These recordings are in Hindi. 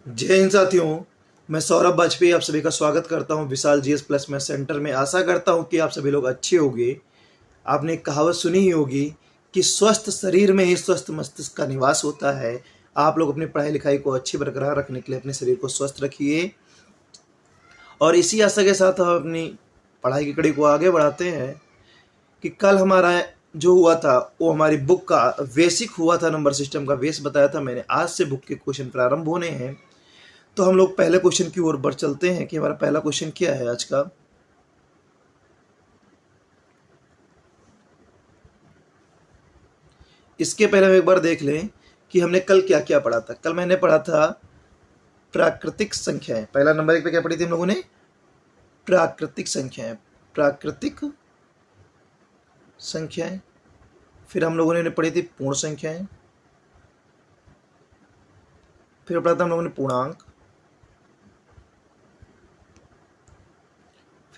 जय हिंद साथियों। मैं सौरभ वाजपेयी आप सभी का स्वागत करता हूं विशाल जीएस प्लस में सेंटर में। आशा करता हूं कि आप सभी लोग अच्छे होंगे। आपने एक कहावत सुनी ही होगी कि स्वस्थ शरीर में ही स्वस्थ मस्तिष्क का निवास होता है। आप लोग अपनी पढ़ाई लिखाई को अच्छी बरकरार रखने के लिए अपने शरीर को स्वस्थ रखिए और इसी आशा के साथ हम अपनी पढ़ाई की कड़ी को आगे बढ़ाते हैं कि कल हमारा जो हुआ था वो हमारी बुक का बेसिक हुआ था, नंबर सिस्टम का बेस बताया था मैंने। आज से बुक के क्वेश्चन प्रारंभ होने हैं, तो हम लोग पहले क्वेश्चन की ओर बढ़ चलते हैं कि हमारा पहला क्वेश्चन क्या है आज का। इसके पहले हम एक बार देख लें कि हमने कल क्या क्या पढ़ा था। कल मैंने पढ़ा था प्राकृतिक संख्याएं। पहला नंबर एक पे क्या पढ़ी थी हम लोगों ने? प्राकृतिक संख्याएं। प्राकृतिक संख्याएं। फिर हम लोगों ने पढ़ी थी पूर्ण संख्याएं। फिर पढ़ा था हम लोगों ने पूर्णांक।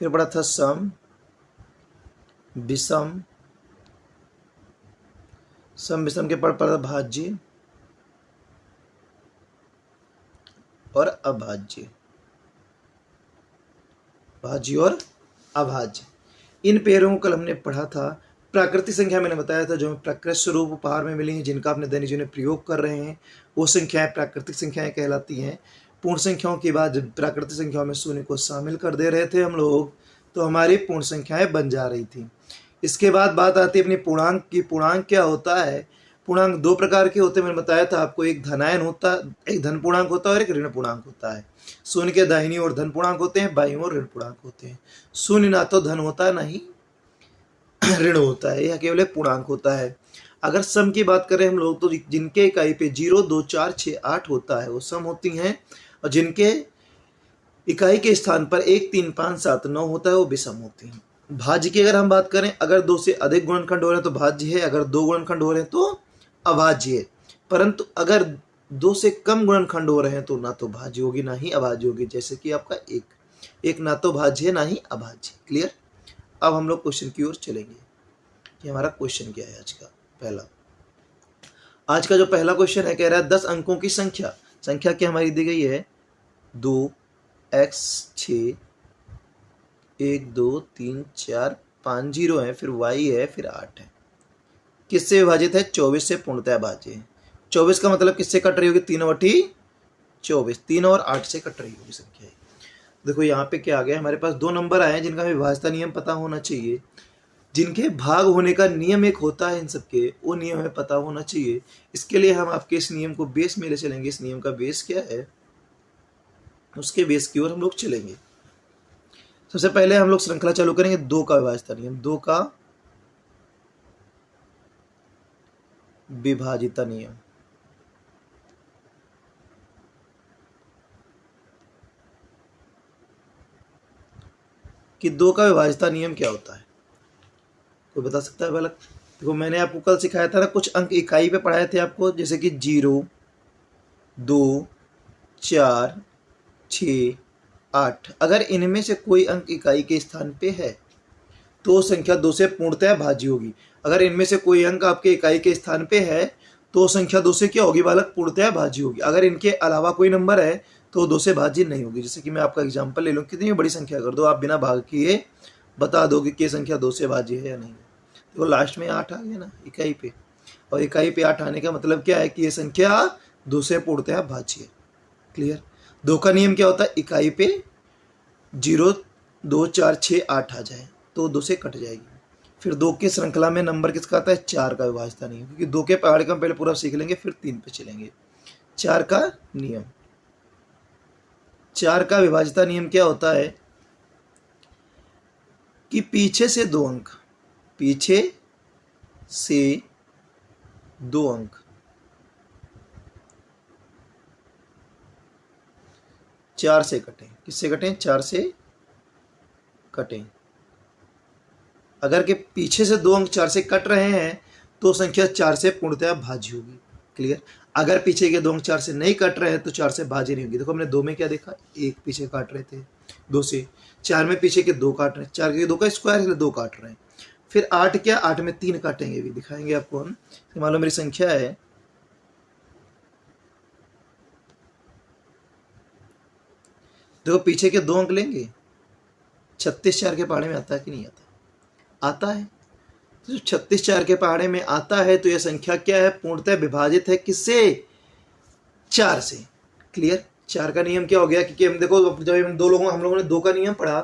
फिर पढ़ा था सम, विषम। सम विषम के पढ़ा था भाज्य और अभाज्य। भाज्य और अभाज्य, इन पेयरों को कल हमने पढ़ा था। प्राकृतिक संख्या मैंने बताया था जो हमें प्रकृति स्वरूप उपहार में मिली हैं, जिनका अपने दैनिक जीवन में प्रयोग कर रहे हैं, वो संख्याएं प्राकृतिक संख्याएं कहलाती हैं। पूर्ण संख्याओं के बाद जब प्राकृतिक संख्याओं में शून्य को शामिल कर दे रहे थे हम लोग, तो हमारी पूर्ण संख्याएं बन जा रही थी। इसके बाद बात आती है अपनी पूर्णांक की। पूर्णांक क्या होता है? पूर्णांक दो प्रकार के होते हैं, मैंने बताया था आपको। एक धनायन होता, एक धन पूर्णांक होता है और एक ऋण पूर्णांक होता है। शून्य के दाहिनी ओर धन पूर्णांक होते हैं, बाईं ओर ऋण पूर्णांक होते हैं। शून्य ना तो धन होता है ना ही ऋण होता है, यह केवल एक पूर्णांक होता है। अगर सम की बात करें हम लोग, तो जिनके इकाई पे 0, 2, 4, 6, 8 होता है वो सम होती हैं, और जिनके इकाई के स्थान पर 1, 3, 5, 7, 9 होता है वो विषम होती हैं। भाज्य की अगर हम बात करें, अगर दो से अधिक गुणनखंड हो रहे हैं तो भाज्य है, अगर दो गुणनखंड हो रहे हैं तो अभाज्य है। परंतु अगर दो से कम गुणनखंड हो रहे हैं तो ना तो भाज्य होगी ना ही अभाज्य होगी। जैसे कि आपका एक ना तो भाज्य है ना ही अभाज्य। क्लियर? अब हम लोग क्वेश्चन की ओर चलेंगे कि हमारा क्वेश्चन क्या है आज का पहला। आज का जो पहला क्वेश्चन है, कह रहा है 10 अंकों की संख्या। संख्या क्या हमारी दी गई है? 2x 6 1 2 3 4 5 0 है, फिर y है, फिर 8 है। किससे विभाजित है? 24 से पूर्णतः भाज्य है। 24 का मतलब किससे कट रही होगी? 3/24। 3 और 8 से कट रही होगी संख्या। देखो यहाँ पे क्या आ गया, हमारे पास दो नंबर आए हैं जिनका विभाज्यता नियम पता होना चाहिए। जिनके भाग होने का नियम एक होता है, इन सबके वो नियम हमें पता होना चाहिए। इसके लिए हम आपके इस नियम को बेस में ले चलेंगे। इस नियम का बेस क्या है, उसके बेस की ओर हम लोग चलेंगे। सबसे पहले हम लोग श्रृंखला चालू करेंगे दो का विभाज्यता नियम। दो का विभाजिता नियम। कि दो का विभाजिता नियम क्या होता है, कोई बता सकता है बालक? देखो मैंने आपको कल सिखाया था ना, कुछ अंक इकाई पे पढ़ाए थे आपको, जैसे कि 0, 2, 4, 6, 8। अगर इनमें से कोई अंक इकाई के स्थान पे है तो संख्या 2 से पूर्णतः भाज्य होगी। अगर इनमें से कोई अंक आपके इकाई के स्थान पे है तो संख्या 2 से क्या होगी बालक? पूर्णतः भाज्य होगी। अगर इनके अलावा कोई नंबर है तो 2 से भाज्य नहीं होगी। जैसे कि मैं आपका एग्जाम्पल ले लूँ, कितनी बड़ी संख्या कर दो, आप बिना भाग किए बता दोगे कि संख्या 2 से भाज्य है या नहीं। तो लास्ट में 8 आ गया ना इकाई पे, और इकाई पे 8 आने का मतलब क्या है कि ये संख्या 2 से पूर्णतः भाज्य है। क्लियर? दो का नियम क्या होता है? इकाई पे 0, 2, 4, 6, 8 आ जाए तो 2 से कट जाएगी। फिर दो की श्रृंखला में नंबर किसका आता है? 4 का विभाज्यता नियम। क्योंकि दो के पहाड़ का पहले पूरा सीख लेंगे, फिर 3 पे चलेंगे। 4 का नियम। 4 का विभाज्यता नियम क्या होता है कि पीछे से दो अंक, पीछे से दो अंक 4 से कटें। किससे कटें? 4 से कटें। अगर के पीछे से दो अंक 4 से कट रहे हैं तो संख्या 4 से पूर्णतः भाज्य होगी। क्लियर? अगर पीछे के दो अंक 4 से नहीं कट रहे हैं तो 4 से भाज्य नहीं होगी। देखो हमने दो में क्या देखा, एक पीछे काट रहे थे 2 से। 4 में पीछे के दो काट रहे हैं, 4 के दो का स्क्वायर है, दो काट रहे हैं। फिर 8 क्या? 8 में 3 काटेंगे, भी दिखाएंगे आपको हम। मान लो मेरी संख्या है देखो पीछे के 2 अंक लेंगे, 36 4 के पहाड़े में आता है कि नहीं आता? आता है। तो जब 36 4 के पहाड़े में आता है तो यह संख्या क्या है? पूर्णतः विभाजित है किससे? 4 से। क्लियर? 4 का नियम क्या हो गया? क्योंकि हम देखो जब हम लोगों ने 2 का नियम पढ़ा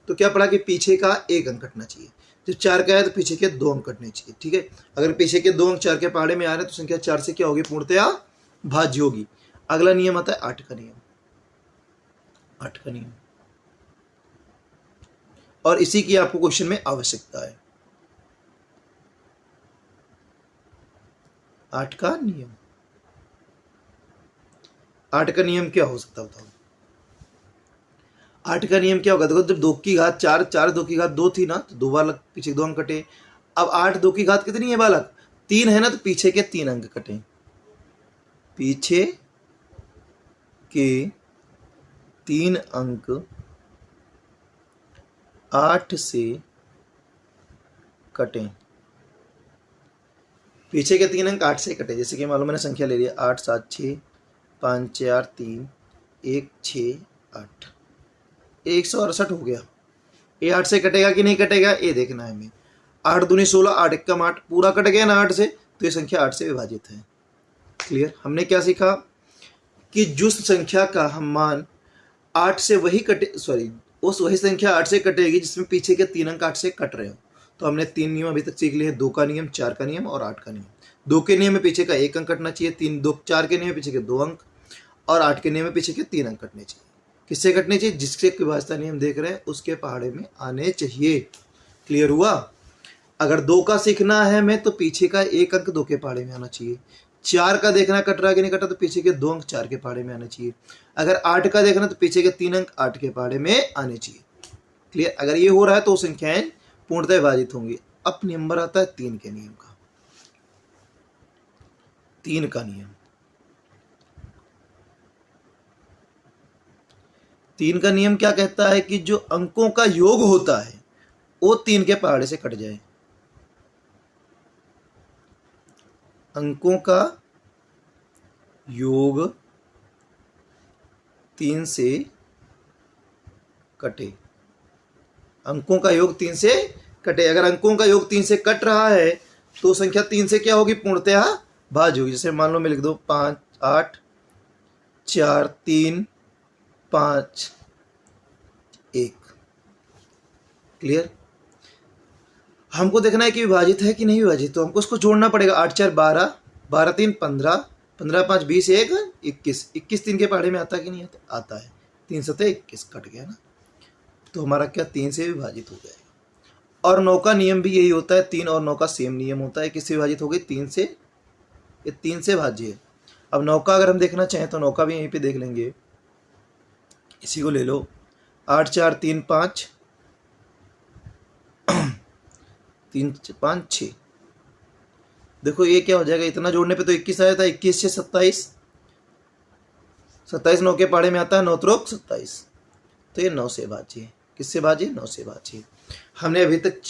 तो क्या पढ़ा कि पीछे का 1 अंक कटना चाहिए। जब 4 का है तो पीछे के 2 अंक कटने चाहिए। ठीक है, अगर पीछे के 2 अंक 4 के पहाड़े में आ रहे हैं तो संख्या 4 से क्या होगी? पूर्णतया भाज्य होगी। अगला नियम आता है 8 का नियम। 8 का नियम, और इसी की आपको क्वेश्चन में आवश्यकता है। 8 का नियम, 8 का नियम क्या हो सकता है बताओ? 8 का नियम क्या होगा? देखो जब 2 की घात 4, 4 2 की घात 2 थी ना, तो 2 बालक पीछे 2 अंक कटे। अब 8 2 की घात कितनी है बालक? 3 है ना, तो पीछे के 3 अंक कटे। पीछे के 3 अंक 8 से कटे। पीछे के 3 अंक 8 से कटे। जैसे कि मालूम मैंने संख्या ले लिया 8 7 6 5 4 3 1 6 8, 168 हो गया। ये 8 से कटेगा कि नहीं कटेगा ये देखना है हमें। 8 दूनी 16, 8 एकम 8, पूरा कट गया ना 8 से, तो ये संख्या 8 से विभाजित है। क्लियर? हमने क्या सीखा कि जिस संख्या का हम मान 8 से वही कटे, सॉरी उस वही संख्या 8 से कटेगी जिसमें पीछे के 3 अंक 8 से कट रहे हो। तो हमने 3 नियम अभी तक सीख लिए हैं, 2 का नियम, 4 का नियम और 8 का नियम। 2 के नियम में पीछे का 1 अंक कटना चाहिए, 4 के नियम में पीछे के 2 अंक, और 8 के नियम में पीछे के 3 अंक कटने चाहिए। किससे कटने चाहिए? जिसके विभाजता नियम देख रहे हैं उसके पहाड़े में आने चाहिए। क्लियर हुआ? अगर 2 का सीखना है हमें तो पीछे का 1 अंक 2 के पहाड़े में आना चाहिए। 4 का देखना कट रहा है कि नहीं कटा, तो पीछे के 2 अंक 4 के पहाड़े में आने चाहिए। अगर 8 का देखना तो पीछे के 3 अंक 8 के पहाड़े में आने चाहिए। क्लियर? अगर ये हो रहा है तो संख्याएं पूर्णतः विभाजित होंगी। अब नंबर आता है 3 के नियम का। 3 का नियम, 3 का नियम क्या कहता है कि जो अंकों का योग होता है वो 3 के पहाड़े से कट जाए। अंकों का योग 3 से कटे। अंकों का योग 3 से कटे। अगर अंकों का योग 3 से कट रहा है तो संख्या 3 से क्या होगी? पूर्णतः भाज्य होगी। जैसे मान लो मैं लिख दो 5 8 4 3 5 1। क्लियर? हमको देखना है कि विभाजित है कि नहीं विभाजित, तो हमको उसको जोड़ना पड़ेगा। 8 4 12, 12 3 15, 15 5 20 1 21, 21 3 के पहाड़े में आता है कि नहीं आता? आता है। 3 7 21 कट गया ना, तो हमारा क्या 3 से विभाजित हो जाएगा। और 9 का नियम भी यही होता है। 3 और 9 का सेम नियम होता है। किससे विभाजित हो गई? 3 से। ये 3 से भाज्य है। अब 9 का अगर हम देखना चाहें तो 9 का भी यहीं पे देख लेंगे। इसी को ले लो 8 4 3 5 3 5 6। देखो ये क्या हो जाएगा? इतना जोड़ने पे तो 21 आया था। 21 से 27, 27 9 के पहाड़े में आता है, 9 त्रोक 27, तो ये 9 से भाज्य है। किससे भाज्य? 9 से भाज्य। हमने अभी तक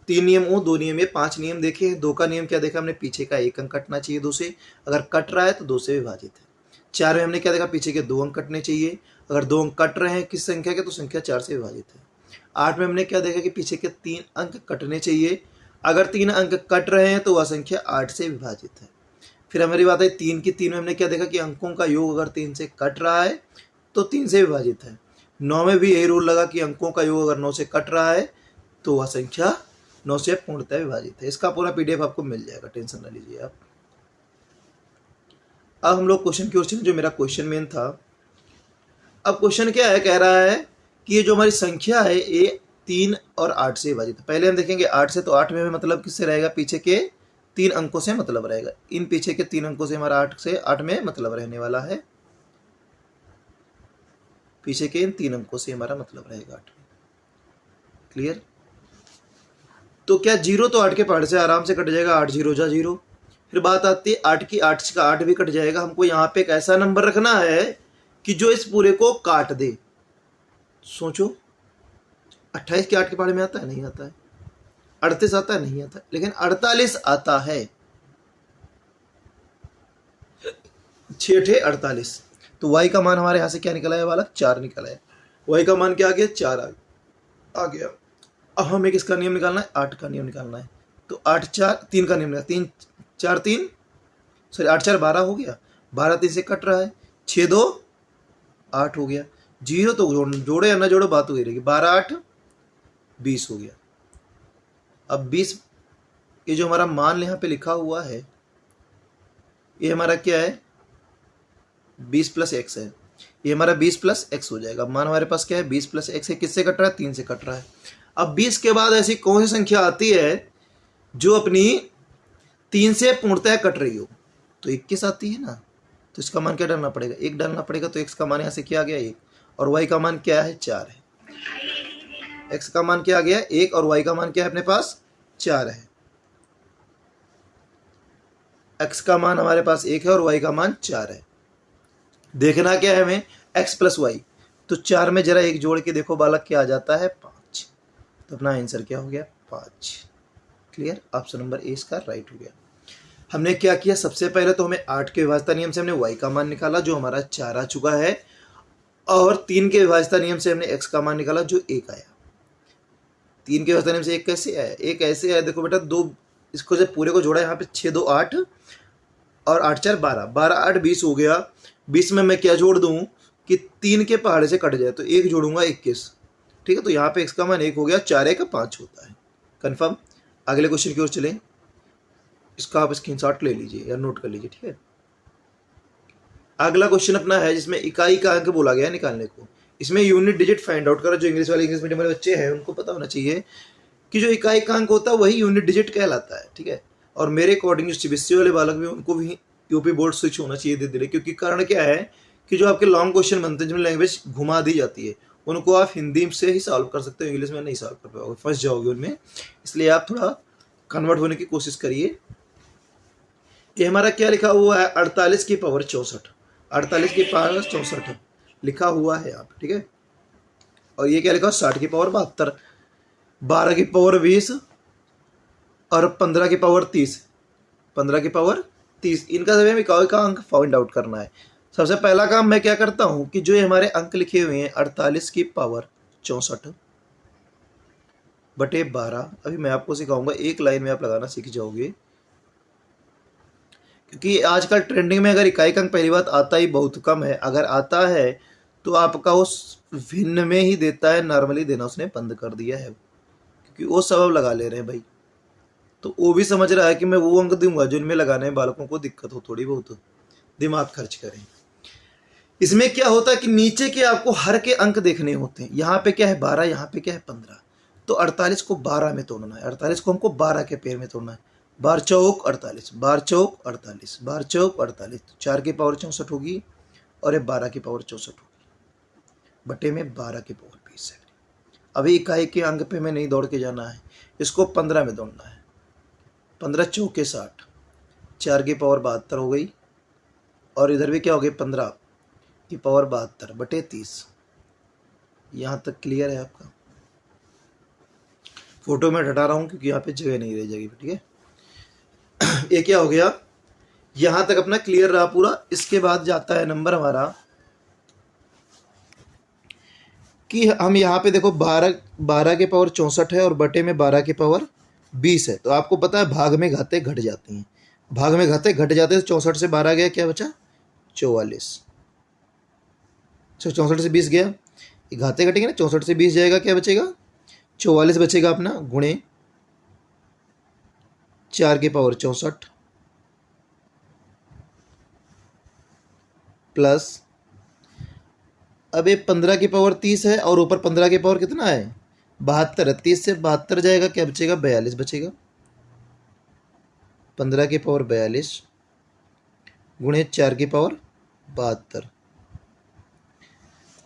3 नियम वो 2 नियम ये 5 नियम देखे हैं। 2 का नियम क्या देखा हमने? पीछे का 1 अंक कटना चाहिए 2 से। अगर कट रहा है तो 2 से विभाजित है। 4 में हमने क्या देखा? पीछे के 2 अंक कटने चाहिए। अगर 2 अंक कट रहे हैं किस संख्या के, तो संख्या 4 से विभाजित है। 8 में हमने क्या देखा कि पीछे के 3 अंक कटने चाहिए। अगर 3 अंक कट रहे हैं तो वह संख्या 8 से विभाजित है। फिर हमारी बात है 3 की। 3 में हमने क्या देखा कि अंकों का योग अगर 3 से कट रहा है तो 3 से विभाजित है। 9 में भी यही रूल लगा कि अंकों का योग अगर 9 से कट रहा है तो वह संख्या 9 से पूर्णतः विभाजित है। इसका पूरा PDF आपको मिल जाएगा, टेंशन ना लीजिए आप। अब हम लोग क्वेश्चन की ओर चलें, जो मेरा क्वेश्चन मेन था। अब क्वेश्चन क्या है? कह रहा है कि ये जो हमारी संख्या है ये 3 और 8 से विभाजित है। पहले हम देखेंगे 8 से, तो 8 में मतलब किससे रहेगा? पीछे के 3 अंकों से मतलब रहेगा। इन पीछे के 3 अंकों से हमारा 8 में मतलब रहने वाला है। पीछे के इन 3 अंकों से हमारा मतलब रहेगा 8 में। क्लियर? तो क्या 0 तो 8 के पहाड़ से आराम से कट जाएगा। 8 0 जा 0। फिर बात आती है 8 की। 8 का 8 भी कट जाएगा। हमको यहाँ पे एक ऐसा नंबर रखना है कि जो इस पूरे को काट दे। सोचो 28 के 8 के पहाड़े में आता है? नहीं आता है। 38 आता है? नहीं आता है। लेकिन 48 आता है। 6 48। तो y का मान हमारे यहाँ से क्या निकला है बालक, 4 निकला है। y का मान क्या आ गया, 4 आ गया। अब हमें किसका नियम निकालना है, 8 का नियम निकालना है। तो 8 4 3 का नियम निकाल, 3 4 3 सॉरी 8 4 12 हो गया, 12 3 से कट रहा है, 6 2 8 हो गया। जीरो तो जोड़े या ना जोड़ो बात हो रहेगी, 12 8 20 हो गया। अब 20 ये जो हमारा मान यहाँ पे लिखा हुआ है ये हमारा क्या है, 20 प्लस एक्स है, ये हमारा 20 प्लस एक्स हो जाएगा। मान हमारे पास क्या है, 20 प्लस एक्स है, किससे कट रहा है, 3 से कट रहा है। अब 20 के बाद ऐसी कौन सी संख्या आती है जो अपनी 3 से पूर्णतः कट रही हो, तो 21 आती है ना। तो इसका मान क्या डालना पड़ेगा, 1 डालना पड़ेगा। तो एक्स का मान यहाँ से क्या आ गया, 1, और वाई का मान क्या है, 4 है। एक्स का मान क्या आ गया, 1, और वाई का मान क्या है अपने पास, 4 है। एक्स का मान हमारे पास 1 है और वाई का मान 4 है। देखना क्या है हमें, एक्स प्लस वाई। तो 4 में जरा 1 जोड़ के देखो बालक क्या आ जाता है, 5। तो अपना आंसर क्या हो गया, 5। क्लियर, ऑप्शन नंबर ए इसका राइट हो गया। हमने क्या किया, सबसे पहले तो हमें 8 के विभाज्यता नियम से हमने y का मान निकाला जो हमारा 4 आ चुका है, और 3 के विभाज्यता नियम से हमने x का मान निकाला जो 1 आया। 3 के विभाज्यता नियम से 1 कैसे आया, 1 ऐसे आया, देखो बेटा 2, इसको जब पूरे को जोड़ा यहाँ पे 6 2 8 और 8 4 12, 12 8 20 हो गया। 20 में मैं क्या जोड़ दूँ कि 3 के पहाड़े से कट जाए, तो 1 जोड़ूंगा 21। ठीक है, तो यहाँ पे x का मान 1 हो गया, 4 1 5 होता है। कन्फर्म। अगले क्वेश्चन की ओर चलें, इसका आप स्क्रीनशॉट ले लीजिए या नोट कर लीजिए। ठीक है, अगला क्वेश्चन अपना है जिसमें इकाई का अंक बोला गया है निकालने को। इसमें यूनिट डिजिट फाइंड आउट करो। जो इंग्लिश मीडियम वाले बच्चे हैं उनको पता होना चाहिए कि जो इकाई का अंक होता है वही यूनिट डिजिट कहलाता है। ठीक है, और मेरे अकॉर्डिंग जो सीबीएसई वाले बालक भी उनको भी यूपी बोर्ड स्विच होना चाहिए धीरे धीरे, क्योंकि कारण क्या है कि जो आपके लॉन्ग क्वेश्चन बनते हैं जिनमें लैंग्वेज घुमा दी जाती है उनको आप हिंदी से ही सॉल्व कर सकते हो, इंग्लिश में नहीं सॉल्व कर पाओगे, फंस जाओगे उनमें। इसलिए आप थोड़ा कन्वर्ट होने की कोशिश करिए। ये हमारा क्या लिखा हुआ है, 48 की पावर 64, 48 की पावर 64 लिखा हुआ है यहाँ पे। ठीक है, और ये क्या लिखा हुआ, 60 की पावर 72, 12 की पावर 20 और 15 की पावर 30, 15 की पावर 30। इनका सभी इकाई का अंक फाइंड आउट करना है। सबसे पहला काम मैं क्या करता हूँ कि जो हमारे अंक लिखे हुए हैं 48 की पावर 64 बटे 12, अभी मैं आपको सिखाऊंगा, एक लाइन में आप लगाना सीख जाओगे, क्योंकि आजकल ट्रेंडिंग में अगर इकाई का अंक पहली बात आता ही बहुत कम है, अगर आता है तो आपका उस भिन्न में ही देता है, नॉर्मली देना उसने बंद कर दिया है, क्योंकि वो सबब लगा ले रहे हैं भाई। तो वो भी समझ रहा है कि मैं वो अंक दूंगा जो इनमें लगाने में बालकों को दिक्कत हो, थोड़ी बहुत दिमाग खर्च करें। इसमें क्या होता है कि नीचे के आपको हर के अंक देखने होते हैं। यहाँ पे क्या है 12, यहाँ पे क्या है 15, तो 48 को 12 में तोड़ना है, 48 को हमको 12 के पेड़ में तोड़ना है। 12 चौक 48, 12 चौक 48, 12 चौक 48, 4 की पावर 64 होगी और ये 12 की पावर 64 होगी, बटे में 12 की पावर 20 है। अभी इकाई के अंक पे में नहीं दौड़ के जाना है, इसको 15 में दौड़ना है। 15 चौके 60, 4 की पावर 72 हो गई, और इधर भी क्या हो गई 15 की पावर 72 बटे 30। यहाँ तक क्लियर है आपका? फोटो में हटा रहा हूँ क्योंकि यहाँ पे जगह नहीं रह जाएगी। ठीक है, ये क्या हो गया, यहाँ तक अपना क्लियर रहा पूरा। इसके बाद जाता है नंबर हमारा कि हम यहाँ पे देखो 12 के पावर 64 है और बटे में 12 के पावर 20 है। तो आपको पता है भाग में घाते घट जाती हैं, भाग में घाते घट जाते हैं। 64 से 12 गया, क्या बचा 44, 64 से 20 गया, घाते घटेंगे ना, 64 से 20 जाएगा, क्या बचेगा 44 बचेगा अपना, गुणे 4 की पावर 64 प्लस, अब ये 15 की पावर 30 है और ऊपर 15 की पावर कितना है 72 है, 30 से 72 जाएगा, क्या बचेगा 42 बचेगा। 15 की पावर 42 गुणे 4 की पावर 72।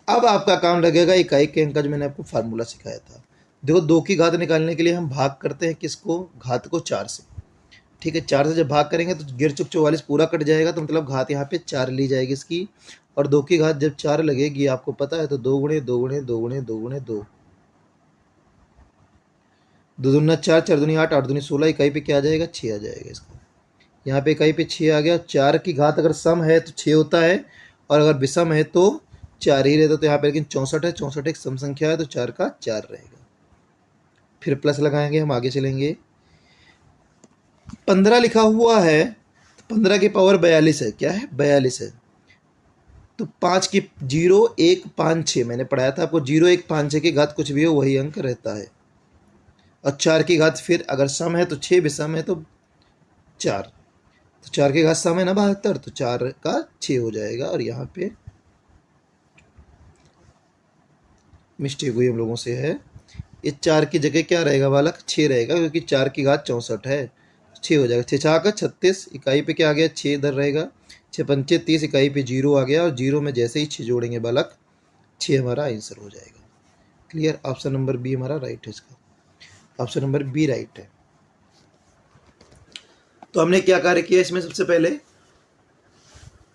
अब आपका काम लगेगा इकाई के अंक का, जो मैंने आपको फार्मूला सिखाया था। देखो 2 की घात निकालने के लिए हम भाग करते हैं किसको, घात को 4 से। ठीक है, 4 से जब भाग करेंगे तो गिर चुक 44 पूरा कट जाएगा, तो मतलब घात यहाँ पे 4 ली जाएगी इसकी। और 2 की घात जब 4 लगेगी आपको पता है, तो 2 गुणे 2 गुणे 2 गुणे 2 गुणे 2, 2 दूना 4, 4 दूनी 8, 8 दूनी 16, इकाई पे क्या आ जाएगा 6 आ जाएगा इसका। यहाँ पे इकाई पे 6 आ गया। 4 की घात अगर सम है तो 6 होता है, और अगर विषम है तो 4 ही रहता। तो यहाँ पे लेकिन 64 है, 64 एक सम संख्या है तो 4 का 4 रहेगा। फिर प्लस लगाएंगे, हम आगे चलेंगे। 15 लिखा हुआ है तो 15 की पावर 42 है। क्या है? 42 है। तो 5 की 0 1 5 6 मैंने पढ़ाया था आपको, 0 1 5 6 की घात कुछ भी हो वही अंक रहता है। और 4 की घात फिर अगर सम है तो 6, विषम है तो 4। तो 4 की घात सम है ना 72, तो 4 का 6 हो जाएगा। और यहाँ पे मिस्टेक हुई हम लोगों से है, ये 4 की जगह क्या रहेगा बालक? 6 रहेगा, क्योंकि 4 की घात 64 है, 6 हो जाएगा। 6 4 का 36, इकाई पे क्या आ गया? 6 इधर रहेगा। 6 पंचे 30, इकाई पे 0 आ गया, और 0 में जैसे ही 6 जोड़ेंगे बालक 6 हमारा आंसर हो जाएगा। क्लियर? ऑप्शन नंबर बी हमारा राइट है इसका, ऑप्शन नंबर बी राइट है। तो हमने क्या कार्य किया इसमें? सबसे पहले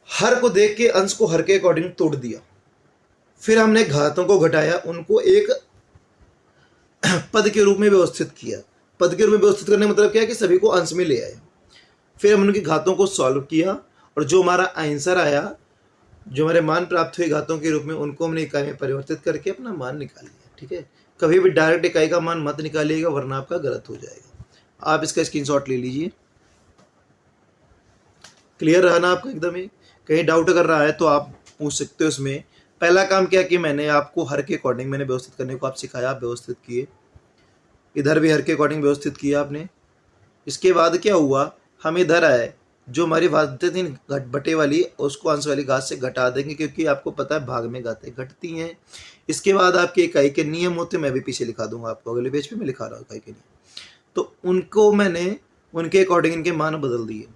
हर को देख के अंश को हर के अकॉर्डिंग तोड़ दिया, फिर हमने घातों को घटाया, उनको एक पद के रूप में व्यवस्थित किया। पद के रूप में व्यवस्थित करने का मतलब क्या है? कि सभी को अंश में ले आए। फिर हम उनकी घातों को सॉल्व किया, और जो हमारा आंसर आया, जो हमारे मान प्राप्त हुए घातों के रूप में, उनको हमने इकाई में परिवर्तित करके अपना मान निकाल लिया। ठीक है? कभी भी डायरेक्ट इकाई का मान मत निकालिएगा, वरना आपका गलत हो जाएगा। आप इसका स्क्रीनशॉट ले लीजिए। क्लियर रहा ना आपका एकदम ही? कहीं डाउट अगर रहा है तो आप पूछ सकते हो। इसमें पहला काम क्या कि मैंने आपको हर के अकॉर्डिंग मैंने व्यवस्थित करने को आप सिखाया, आप व्यवस्थित किए। इधर भी हर के अकॉर्डिंग व्यवस्थित किया आपने। इसके बाद क्या हुआ? हम इधर आए, जो हमारी बातें थी घट बटे वाली, उसको अंश वाली घात से घटा देंगे, क्योंकि आपको पता है भाग में घातें घटती हैं। इसके बाद आपके इकाई के नियम होते, मैं भी पीछे लिखा दूंगा आपको, अगले पेज पे मैं लिखा रहा हूँ इकाई के नियम। तो उनको मैंने उनके अकॉर्डिंग इनके मान बदल दिए।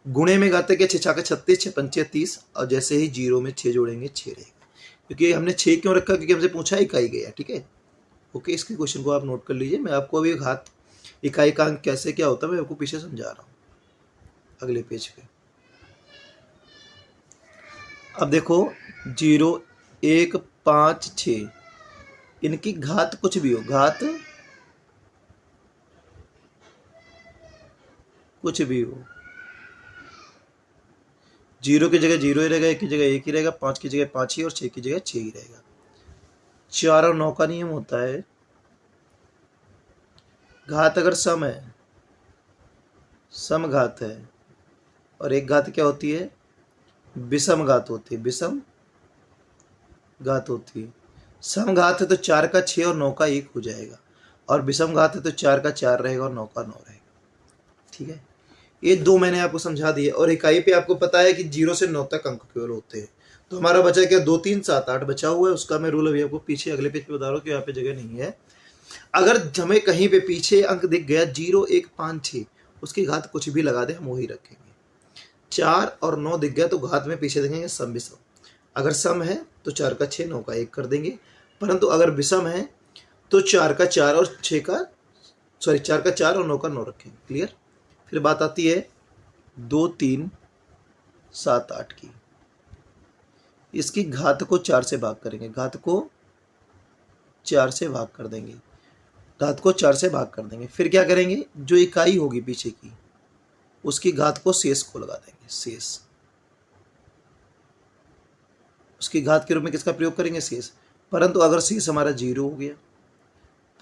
गुणे में घाते के 6 का 36, 6 पंचे 30, और जैसे ही 0 में 6 जोड़ेंगे 6 रहेगा। क्योंकि हमने 6 क्यों रखा? क्योंकि हमसे पूछा इकाई गया। ठीक है? ओके, इसके क्वेश्चन को आप नोट कर लीजिए। मैं आपको अभी घात इकाई का अंक कैसे क्या होता है मैं आपको पीछे समझा रहा हूँ अगले पेज पे। अब देखो 0 1 5 6, इनकी घात कुछ भी हो, घात कुछ भी हो, 0 की जगह 0 ही रहेगा, 1 की जगह 1 ही रहेगा, 5 की जगह 5 ही, और 6 की जगह 6 ही रहेगा। 4 और 9 का नियम होता है, घात अगर सम है, सम घात है, और एक घात क्या होती है? विषम घात होती है, विषम घात होती है। सम घात है तो 4 का 6 और 9 का 1 हो जाएगा, और विषम घात है तो 4 का 4 रहेगा और 9 का 9 रहेगा। ठीक है? ये दो मैंने आपको समझा दिए। और इकाई पे आपको पता है कि 0 से 9 तक अंक केवल होते हैं। तो हमारा बचा क्या? 2 3 7 8 बचा हुआ है। उसका मैं रूल अभी आपको पीछे अगले पेज पे बता रहा हूँ कि यहाँ पे जगह नहीं है। अगर हमें कहीं पे पीछे अंक दिख गया 0 1 5 6, उसकी घात कुछ भी लगा दे, हम वही रखेंगे। 4 और 9 दिख गया तो घात में पीछे देखेंगे सम विषम। अगर सम है तो 4 का 6 9 का 1 कर देंगे, परंतु अगर विषम है तो 4 का 4 और 6 का 4 का 4 और 9 का 9 रखेंगे। क्लियर? फिर बात आती है 2 3 7 8 की। इसकी घात को 4 से भाग करेंगे, घात को 4 से भाग कर देंगे, घात को 4 से भाग कर देंगे। फिर क्या करेंगे? जो इकाई होगी पीछे की, उसकी घात को शेष को लगा देंगे, शेष। उसकी घात के रूप में किसका प्रयोग करेंगे? शेष। परंतु अगर शेष हमारा 0 हो गया,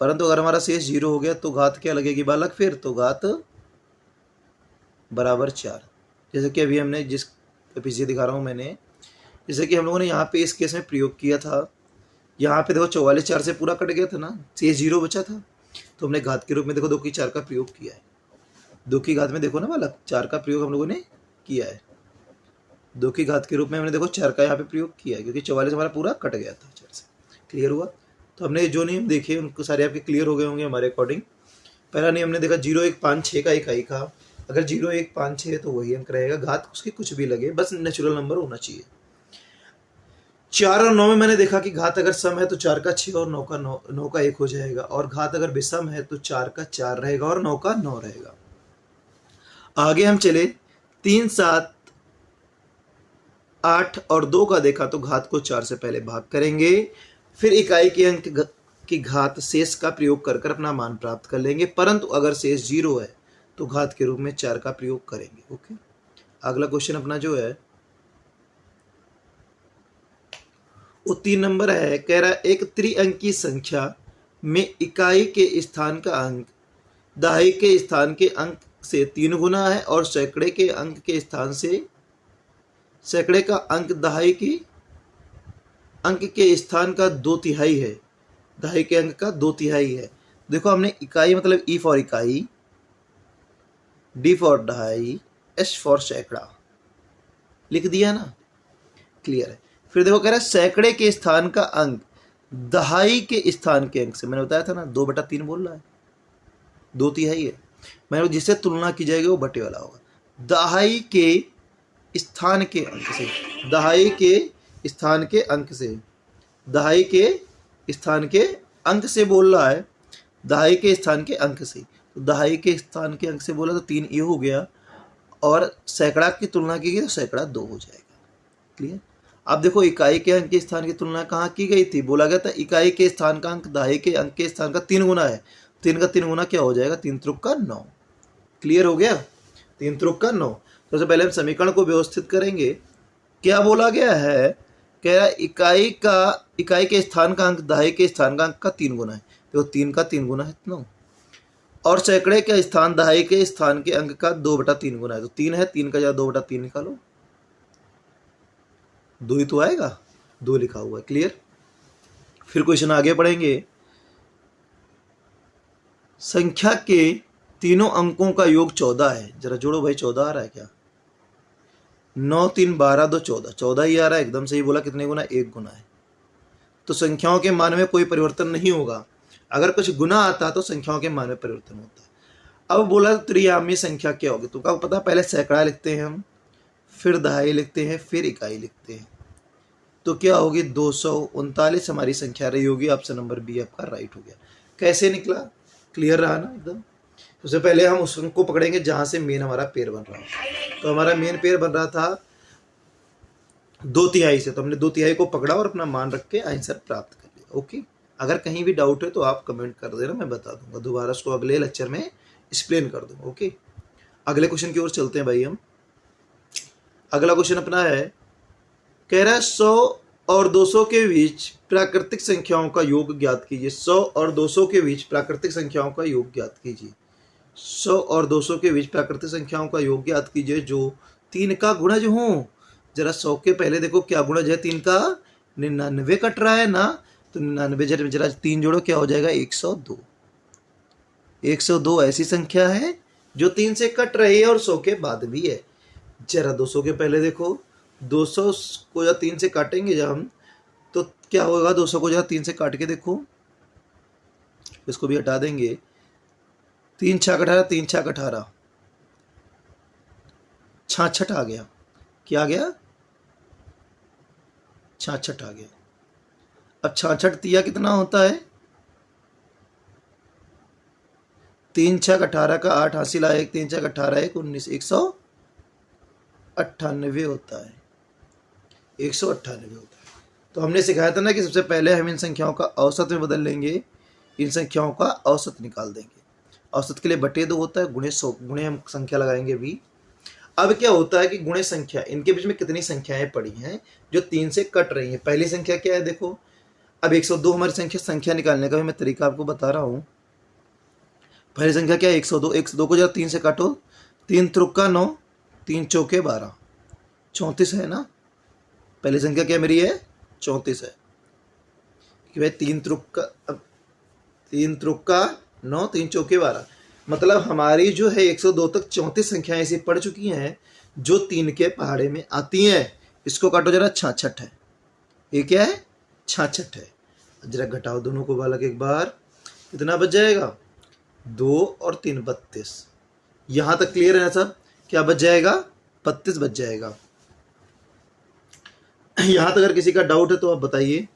परंतु अगर हमारा शेष 0 हो गया तो घात क्या लगेगी बालक? फिर तो घात बराबर 4। जैसे कि अभी हमने जिस पीछे दिखा रहा हूँ मैंने, जैसे कि हम लोगों ने यहाँ पे इस केस में प्रयोग किया था। यहाँ पे देखो 44 4 से पूरा कट गया था ना, शेष 0 बचा था, तो हमने घात के रूप में देखो 2 की 4 का प्रयोग किया है। 2 की घात में देखो ना बालक 4 का प्रयोग हम लोगों ने किया है। 2 की घात के रूप में हमने देखो 4 का यहाँ पे प्रयोग किया है, क्योंकि 44 हमारा पूरा कट गया था 4 से। क्लियर हुआ? तो हमने जो नियम देखे उनको सारे आपके क्लियर हो गए होंगे हमारे अकॉर्डिंग। पहला नियम हमने देखा 0 1 5 6 का इकाई का, अगर 0 1 5 6 है तो वही अंक रहेगा, घात उसकी कुछ भी लगे, बस नेचुरल नंबर होना चाहिए। 4 और 9 में मैंने देखा कि घात अगर सम है तो 4 का 6 और 9 का 1 हो जाएगा, और घात अगर विषम है तो 4 का 4 रहेगा और 9 का 9 रहेगा। आगे हम चले 3 7 8 और 2 का देखा तो घात को 4 से पहले भाग करेंगे, फिर इकाई के अंक की घात शेष का प्रयोग कर अपना मान प्राप्त कर लेंगे, परंतु अगर शेष 0 है तो घात के रूप में 4 का प्रयोग करेंगे। ओके, अगला क्वेश्चन अपना जो है वो 3 नंबर है। कह रहा है एक त्रिअंकी संख्या में इकाई के स्थान का अंक दहाई के स्थान के अंक से 3 गुना है और सैकड़े के अंक के स्थान से सैकड़े का अंक दहाई के अंक के स्थान का 2/3 है। दहाई के अंक का 2/3 है। देखो हमने इकाई मतलब ई फॉर इकाई, डी फॉर दहाई, एस फॉर सैकड़ा लिख दिया ना, क्लियर है। फिर देखो कह रहा है सैकड़े के स्थान का अंक दहाई के स्थान के अंक से, मैंने बताया था ना 2/3 बोल रहा है, 2/3 है। मैंने जिससे तुलना की जाएगी वो बटे वाला होगा। दहाई के स्थान के अंक से, दहाई के स्थान के अंक से, दहाई के स्थान के अंक से बोल रहा है, दहाई के स्थान के अंक से। तो दहाई के स्थान के अंक से बोला तो 3 ये हो गया, और सैकड़ा की तुलना की गई तो सैकड़ा 2 हो जाएगा। क्लियर। अब देखो इकाई के अंक के स्थान की तुलना कहाँ की गई थी, बोला गया था इकाई के स्थान का अंक दहाई के अंक के स्थान का 3 गुना है। 3 का 3 गुना क्या हो जाएगा, 3 त्रिक का 9। क्लियर हो गया, 3 त्रिक का 9। सबसे पहले हम समीकरण को व्यवस्थित करेंगे। क्या बोला गया है, कह रहा है इकाई के स्थान का अंक दहाई के स्थान का अंक का 3 गुना है। तो 3 का 3 गुना है 9, और सैकड़े का स्थान दहाई के स्थान के अंक का 2/3 गुना है। तो 3 है, 3 का 2/3 निकालो, 2 ही तो आएगा, 2 लिखा हुआ है। क्लियर। फिर क्वेश्चन आगे पढ़ेंगे। संख्या के तीनों अंकों का योग 14 है। जरा जोड़ो भाई, 14 आ रहा है क्या? 9 3 12 2 14, 14 ही आ रहा है। एकदम सही बोला। कितने गुना? 1 गुना है। तो संख्याओं के मान में कोई परिवर्तन नहीं होगा। अगर कुछ गुना आता तो संख्याओं के मान में परिवर्तन होता है। अब बोला त्रियामी संख्या क्या होगी, तो क्या पता, पहले सैकड़ा लिखते हैं हम, फिर दहाई लिखते हैं, फिर इकाई लिखते हैं। तो क्या होगी, 239 हमारी संख्या रही होगी। ऑप्शन नंबर बी आपका राइट हो गया। कैसे निकला, क्लियर रहा ना एकदम। सबसे पहले हम उसको पकड़ेंगे जहां से मेन हमारा पेड़ बन रहा है। तो हमारा मेन पेड़ बन रहा था 2/3 से, तो हमने 2/3 को पकड़ा और अपना मान रख के आंसर प्राप्त कर लिया। ओके। अगर कहीं भी डाउट है तो आप कमेंट कर देना, मैं बता दूंगा दोबारा उसको अगले लेक्चर में एक्सप्लेन कर दूंगा। ओके। अगले क्वेश्चन की ओर चलते हैं भाई हम। अगला क्वेश्चन अपना है, कह रहा है 100 और 200 के बीच प्राकृतिक संख्याओं का योग ज्ञात कीजिए। 100 और 200 के बीच प्राकृतिक संख्याओं का योग ज्ञात कीजिए। 100 और 200 के बीच प्राकृतिक संख्याओं का योग ज्ञात कीजिए जो 3 का गुणज हो। जरा 100 के पहले देखो क्या गुणज है 3 का, 99 कट रहा है ना, तो 99 जरा 3 जोड़ो क्या हो जाएगा, 102। 102 ऐसी संख्या है जो 3 से कट रही है और 100 के बाद भी है। जरा 200 के पहले देखो, 200 को जब 3 से काटेंगे जब हम, तो क्या होगा, 200 को जब 3 से काट के देखो, इसको भी हटा देंगे। 3 छक 18, 3 छक 18, 66 आ गया। क्या आ गया, 66 आ गया। अब 66 तिया कितना होता है, 3 छक 18 का 8 हासिल आया, 3 छक 18 1 19, 198 होता है। 198 होता है। तो हमने सिखाया था ना कि सबसे पहले हम इन संख्याओं का औसत में बदल लेंगे, इन संख्याओं का औसत निकाल देंगे। औसत के लिए बटे 2 होता है, गुणे 100, गुणे हम संख्या लगाएंगे भी। अब क्या होता है कि गुणे संख्या, इनके बीच में कितनी संख्याएं पड़ी हैं जो 3 से कट रही हैं। पहली संख्या क्या है देखो, अब 102 हमारी संख्या निकालने का भी मैं तरीका आपको बता रहा हूँ। पहली संख्या क्या है, 102। 102 को जब 3 से काटो, 3 त्रुक्का 9, 3 चौके 12, 34 है ना। पहली संख्या क्या मेरी है, 34 है कि भाई 3 त्रुक्का 9, 3 चौके 12, मतलब हमारी जो है 102 तक 34 संख्याएं ऐसी पड़ चुकी हैं जो 3 के पहाड़े में आती हैं। इसको काटो जरा, 66 है। ये क्या है, 66 है। जरा घटाओ दोनों को बालक एक बार, कितना बच जाएगा, 2 और 3 32। यहां तक क्लियर है ना सब, क्या बच जाएगा, 32 बच जाएगा। यहां तक अगर किसी का डाउट है तो आप बताइए।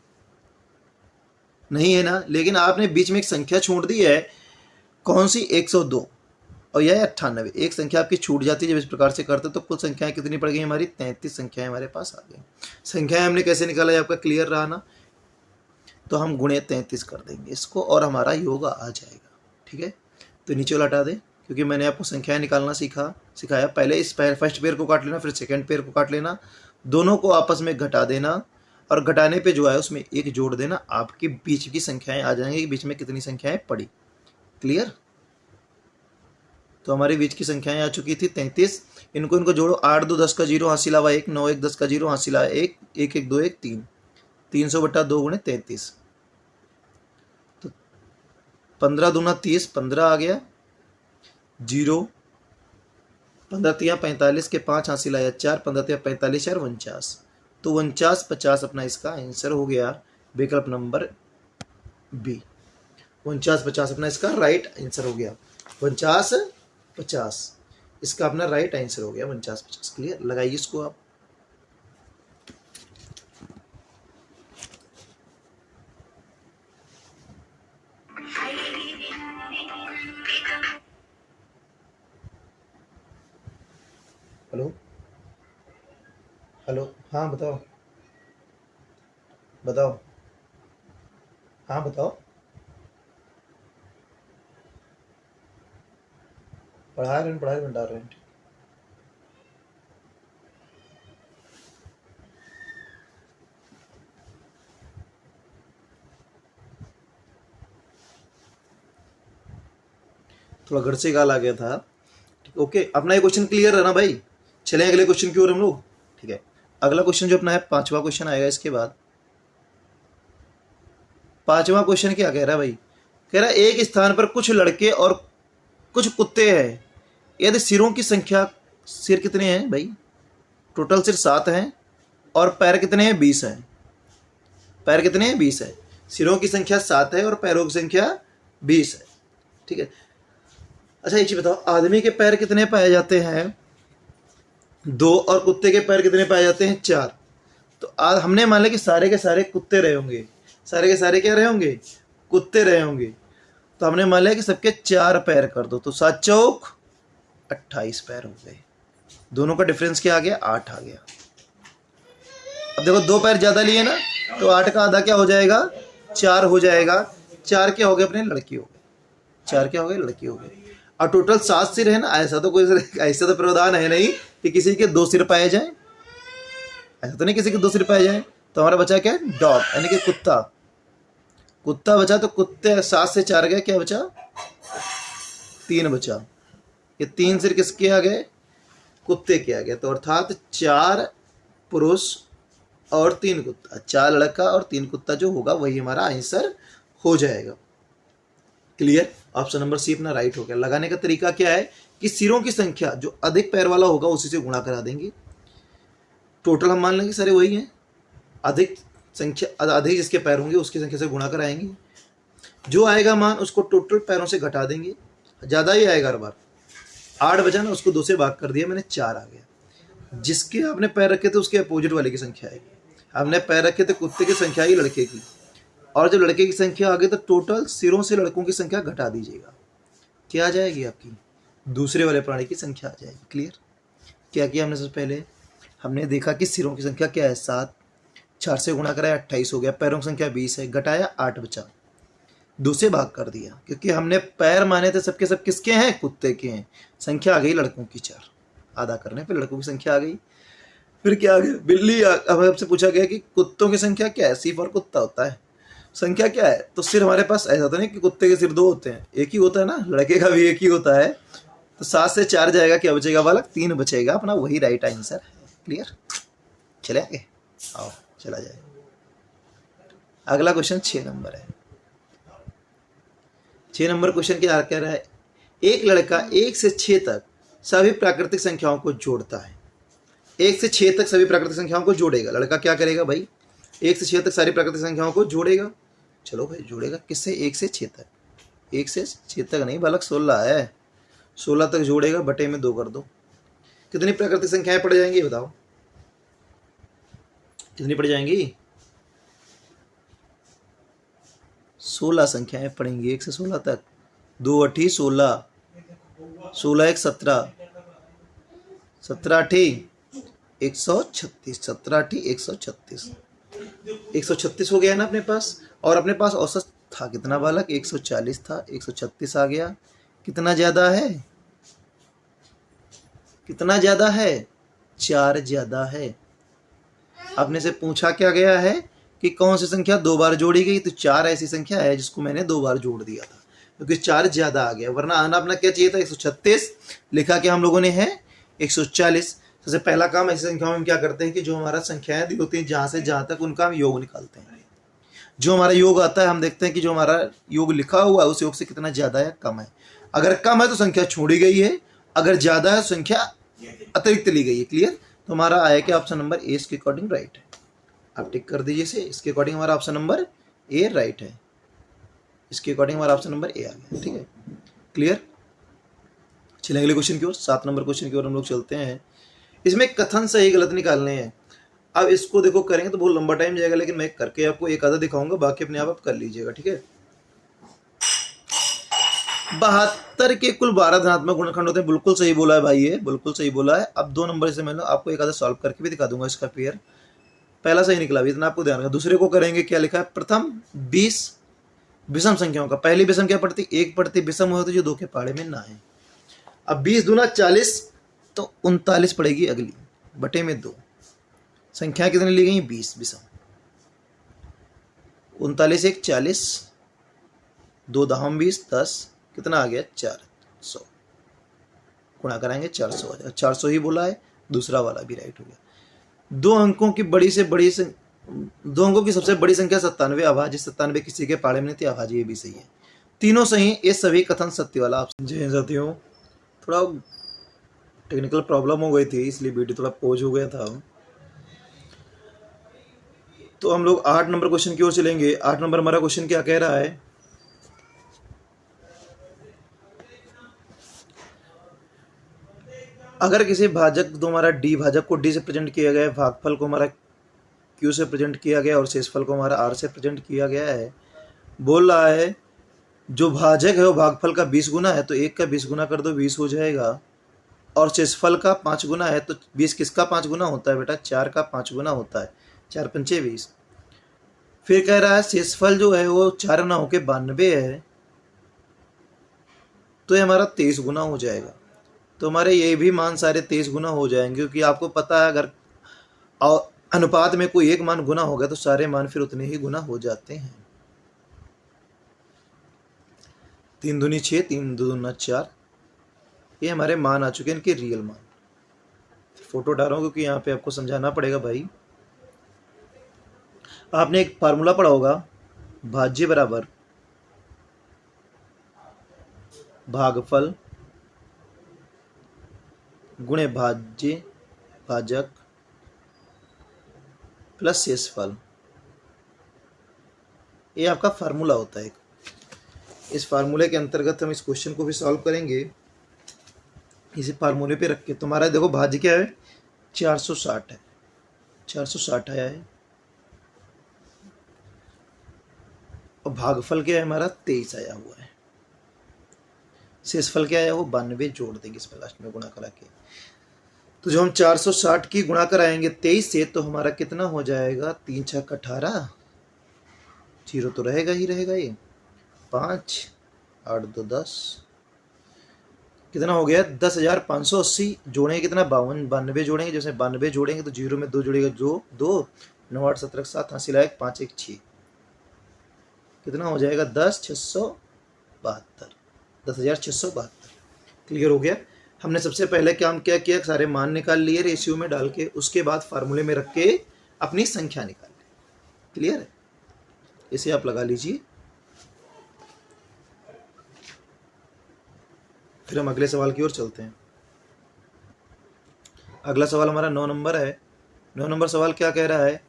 नहीं है ना, लेकिन आपने बीच में एक संख्या छोड़ दी है, कौन सी, 102 और यह 98। एक संख्या आपकी छूट जाती है जब इस प्रकार से करते, तो कुल संख्याएं कितनी पड़ गई हमारी, 33 संख्याएं हमारे पास आ गई। संख्याएं हमने कैसे निकाला है आपका क्लियर रहा ना, तो हम गुणे 33 कर देंगे इसको और हमारा आ जाएगा। ठीक है। तो नीचे वाला हटा दें, क्योंकि मैंने आपको संख्याएं निकालना सिखाया। पहले इस फर्स्ट पेयर को काट लेना, फिर सेकंड पेयर को काट लेना, दोनों को आपस में घटा देना। और घटाने पे जो है उसमें 1 जोड़ देना, आपके बीच की संख्याएं आ जाएंगी, बीच में कितनी संख्याएं पड़ी। क्लियर? तो हमारे बीच की संख्याएं आ चुकी थी 33, इनको जोड़ो, 8 2 10 का 0, हासिल आवा 1, 9 1 10 का 0, हासिल आवा 1, 1 1 2 1 3, 300 बटा 2 गुणे 33, तो 15 दूना 30, 15 आ गया, 0, 15 तिया 45 के 5 हासिल आया 4, 15 तिया 45 4 49, तो 49 50 अपना इसका आंसर हो गया, विकल्प नंबर बी। 49 50 अपना इसका राइट आंसर हो गया। 49 50 इसका अपना राइट आंसर हो गया, 49 50। क्लियर? लगाइए इसको आप। हेलो हेलो, हाँ बताओ बताओ, हाँ बताओ। पढ़ा रहे हैं डाल रहे हैं। थोड़ा घर से गाल आ गया था। ओके, अपना ये क्वेश्चन क्लियर है ना भाई? चलें अगले क्वेश्चन की ओर हम लोग। ठीक है, अगला क्वेश्चन जो अपना है 5वां क्वेश्चन आएगा इसके बाद। 5वां क्वेश्चन क्या कह रहा है भाई? कह रहा है एक स्थान पर कुछ लड़के और कुछ कुत्ते हैं, यदि सिरों की संख्या, सिर कितने हैं भाई? टोटल सिर 7 हैं और पैर कितने हैं? 20 हैं। पैर कितने हैं? 20 है। सिरों की संख्या 7 है और पैरों की संख्या 20 है। ठीक है, अच्छा एक चीज बताओ, आदमी के पैर कितने पाए जाते हैं? 2, और कुत्ते के पैर कितने पाए जाते हैं? 4। तो आज हमने मान लिया कि सारे के सारे कुत्ते रहे होंगे, सारे के सारे क्या रहे होंगे? कुत्ते रहे होंगे। तो हमने मान लिया कि सबके 4 पैर कर दो, तो 7 चौक 28 पैर हो गए। दोनों का डिफरेंस क्या आ गया? 8 आ गया। अब देखो 2 पैर ज्यादा लिए ना, तो 8 का आधा क्या हो जाएगा? 4 हो जाएगा। 4 क्या हो गए अपने? लड़की हो गए। 4 क्या हो गए? लड़की हो गए। और टोटल 7 सिर है ना, ऐसा तो कोई ऐसा तो प्रावधान है नहीं कि किसी के 2 सिर पाए जाए, ऐसा तो नहीं किसी के 2 सिर पाए जाए। तो हमारा बचा क्या? डॉग, यानी कि कुत्ता। कुत्ता बचा, तो कुत्ते 7 से 4 गए, क्या बचा? 3 बचा। ये 3 सिर किसके आ गए? कुत्ते के आ गए। तो अर्थात 4 पुरुष और 3 कुत्ता, 4 लड़का और 3 कुत्ता जो होगा वही हमारा आंसर हो जाएगा। क्लियर? ऑप्शन नंबर सी अपना राइट हो गया। लगाने का तरीका क्या है कि सिरों की संख्या जो अधिक पैर वाला होगा उसी से गुणा करा देंगे। टोटल हम मान लेंगे सारे वही हैं, अधिक संख्या, अधिक जिसके पैर होंगे उसकी संख्या से गुणा कराएंगे, जो आएगा मान उसको टोटल पैरों से घटा देंगे। ज़्यादा ही आएगा हर बार। 8 बचा ना, उसको 2 से भाग कर दिया मैंने, 4 आ गया। जिसके आपने पैर रखे थे उसके अपोजिट वाले की संख्या आएगी। हमने पैर रखे थे कुत्ते की संख्या ही लड़के की, और जब लड़के की संख्या आ गई तो टोटल सिरों से लड़कों की संख्या घटा दीजिएगा, क्या आ जाएगी आपकी? दूसरे वाले प्राणी की संख्या आ जाएगी। क्लियर? क्या किया हमने? सबसे पहले हमने देखा कि सिरों की संख्या क्या है? 7, 4 से गुणा कराया 28 हो गया, पैरों की संख्या 20 है, घटाया 8 बचा, 2 से भाग कर दिया, क्योंकि हमने पैर माने थे सबके सब किसके हैं? कुत्ते के हैं। संख्या आ गई लड़कों की 4, आधा करने पे लड़कों की संख्या आ गई। फिर क्या आ गया? बिल्ली। हमें आपसे पूछा गया कि कुत्तों की संख्या क्या है? सिर्फ और कुत्ता होता है, संख्या क्या है? तो सिर हमारे पास ऐसा तो नहीं कि कुत्ते के सिर 2 होते हैं, एक ही होता है ना, लड़के का भी एक ही होता है। तो 7 से 4 जाएगा, क्या बचेगा बालक? 3 बचेगा, अपना वही राइट आंसर है। क्लियर? चले आगे, आओ चला जाए। अगला क्वेश्चन 6 नंबर है। 6 नंबर क्वेश्चन क्या कह रहा है? एक लड़का 1 से 6 तक सभी प्राकृतिक संख्याओं को जोड़ता है। 1 से 6 तक सभी प्राकृतिक संख्याओं को जोड़ेगा। लड़का क्या करेगा भाई? 1 से 6 तक सारी प्राकृतिक संख्याओं को जोड़ेगा। चलो भाई, जोड़ेगा किससे? 1 से 6 तक। 1 से 6 तक नहीं बालक, 16 है। 16 तक जोड़ेगा, बटे में 2 कर दो। कितनी प्राकृतिक संख्याएं पड़ जाएंगी बताओ? कितनी पड़ जाएंगी? 16 संख्याएं पड़ेंगी 1 से 16 तक। 2 8 16, 16 1 17, 17 8 136, 17 8 136, 136 हो गया ना अपने पास। और अपने पास औसत था कितना बालक? 140 था, 136 आ गया। कितना ज्यादा है? कितना ज्यादा है? 4 ज्यादा है। अपने से पूछा क्या गया है कि कौन सी संख्या 2 बार जोड़ी गई, तो 4 ऐसी संख्या है जिसको मैंने 2 बार जोड़ दिया था, क्योंकि 4 ज्यादा आ गया, वरना आना अपना क्या चाहिए था 136, लिखा क्या हम लोगों ने है 140। सबसे पहला काम ऐसी संख्याओं में हम क्या करते हैं कि जो हमारा संख्याएं दी होती हैं जहां से जहां तक, उनका हम योग निकालते हैं। जो हमारा योग आता है हम देखते हैं कि जो हमारा योग लिखा हुआ है उस योग से कितना ज्यादा है कम है। अगर कम है तो संख्या छोड़ी गई है, अगर ज्यादा है संख्या अतिरिक्त ली गई है। क्लियर? तो हमारा आया कि ऑप्शन नंबर ए इसके अकॉर्डिंग राइट है। आप टिक कर दीजिए इसे, इसके अकॉर्डिंग हमारा ऑप्शन नंबर ए राइट है। इसके अकॉर्डिंग हमारा ऑप्शन नंबर ए आ गया। ठीक है, क्लियर? चलिए अगले क्वेश्चन की ओर, 7 नंबर क्वेश्चन की ओर हम लोग चलते हैं। इसमें कथन सही गलत निकालने हैं। अब इसको देखो करेंगे तो बहुत लंबा टाइम जाएगा, लेकिन मैं करके आपको एक आधा दिखाऊंगा, बाकी अपने आप कर लीजिएगा। ठीक है, 72 के कुल 12 धनात्मक गुणनखंड होते हैं। बिल्कुल सही बोला है भाई, ये बिल्कुल सही बोला है। अब 2 नंबर से मैं आपको एक आधा सॉल्व करके भी दिखा दूंगा इसका पेयर। पहला सही निकला, इतना आपको ध्यान रखना। दूसरे को करेंगे, क्या लिखा है, प्रथम 20 विषम संख्याओं का। पहली विषम क्या पड़ती, 1 पड़ती, विषम हो तो जो 2 के पहाड़े में ना है। अब 20 दूना 40, तो 39 पड़ेगी अगली, बटे में 2। संख्या कितनी ली गई, 20 विषम। 39 1 40, 2 दहम 20, 10, कितना आ गया 400। गुणा कराएंगे 400 आ जाएगा। 400 ही बोला है, दूसरा वाला भी राइट हो गया। 2 अंकों की सबसे बड़ी संख्या 97, अभाज्य 97 किसी के पाड़े में नहीं थी, अभाज्य ये भी सही है। तीनों सही, ये सभी कथन सत्य वाला ऑप्शन। जी साथियों, थोड़ा टेक्निकल प्रॉब्लम हो गई थी, इसलिए वीडियो थोड़ा पॉज हो गया था। तो हम लोग 8 नंबर क्वेश्चन की ओर चलेंगे। 8 नंबर हमारा क्वेश्चन क्या कह रहा है, अगर किसी भाजक दो हमारा डी भाजक को डी से प्रेजेंट किया गया है, भागफल को हमारा क्यू से प्रेजेंट किया गया और शेषफल को हमारा आर से प्रेजेंट किया गया है। बोल रहा है जो भाजक है वो भागफल का 20 गुना है, तो 1 का 20 गुना कर दो, 20 हो जाएगा। और शेषफल का 5 गुना है, तो 20 किसका 5 गुना होता है बेटा, 4 का 5 गुना होता है, 4 पंचे 20। फिर कह रहा है शेषफल जो है वो 4 ना होके 92 है, तो ये हमारा 23 गुना हो जाएगा। तो हमारे ये भी मान सारे 23 गुना हो जाएंगे, क्योंकि आपको पता है अगर अनुपात में कोई एक मान गुना हो गया तो सारे मान फिर उतने ही गुना हो जाते हैं। 3 दूनी 6, 3 दूना 4, ये हमारे मान आ चुके हैं, इनके रियल मान। फोटो उठा रहा हूँ क्योंकि यहाँ पे आपको समझाना पड़ेगा भाई। आपने एक फार्मूला पढ़ा होगा, भाज्य बराबर भागफल गुणे भाज्य भाजक प्लस शेषफल, ये आपका फार्मूला होता है। इस फार्मूले के अंतर्गत हम इस क्वेश्चन को भी सॉल्व करेंगे इसी फार्मूले पे रख के। तुम्हारा देखो भाज्य क्या है, 460 है, 460 आया है, और भागफल क्या है हमारा 23 आया हुआ है। शेषफल क्या आया वो 92 जोड़ देंगे इसमें लास्ट में गुणा करा के। तो जो हम 460 की गुणा कराएंगे 23 से, तो हमारा कितना हो जाएगा, 3 छक 18, जीरो तो रहेगा ही रहेगा, ये 5 8 2 10, कितना हो गया 10,580। जोड़ेंगे कितना, 92 जोड़ेंगे, जैसे 92 जोड़ेंगे तो जीरो में 2 जोड़ेगा, जो 2 9 8 17 7 हासिल आएगा 5 1 6, कितना हो जाएगा 10,672, 10,672। क्लियर हो गया। हमने सबसे पहले काम क्या किया, सारे मान निकाल लिए रेशियो में डाल के, उसके बाद फार्मूले में रख के अपनी संख्या निकाल ली। क्लियर है, इसे आप लगा लीजिए। फिर हम अगले सवाल की ओर चलते हैं। अगला सवाल हमारा 9 नंबर है। 9 नंबर सवाल क्या कह रहा है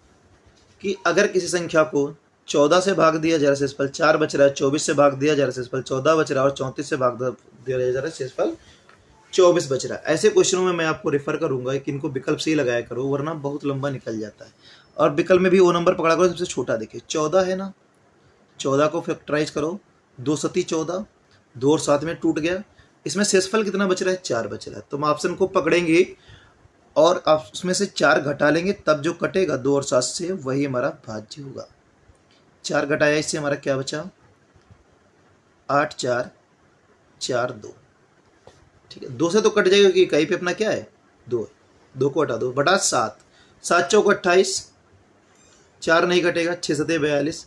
कि अगर किसी संख्या को 14 से भाग दिया जा रहा है, शेषफल 4 बच रहा है, 24 से भाग दिया जा रहा है, शेषफल 14 बच रहा है, और 34 से भाग दिया जा रहा है, शेषफल 24 बच रहा है। ऐसे क्वेश्चनों में मैं आपको रेफर करूंगा कि इनको विकल्प से ही लगाया करो, वरना बहुत लंबा निकल जाता है। और विकल्प में भी वो नंबर पकड़ा करो सबसे छोटा, देखिए 14 है ना, 14 को फैक्टराइज करो, 2 सती 14, 2 और 7 में टूट गया। इसमें शेषफल कितना बच रहा है, 4 बच रहा है। तो हम ऑप्शन को पकड़ेंगे और आप उसमें से 4 घटा लेंगे, तब जो कटेगा 2 और 7 से, वही हमारा भाज्य होगा। 4 घटाया, इससे हमारा क्या बचा, 8 4 4 2। ठीक है, 2 से तो कट जाएगा क्योंकि इकाई पे अपना क्या है 2 है, 2 को हटा दो, बटा 7, 7 चौक 28, 4 नहीं कटेगा, 6 सतह 42,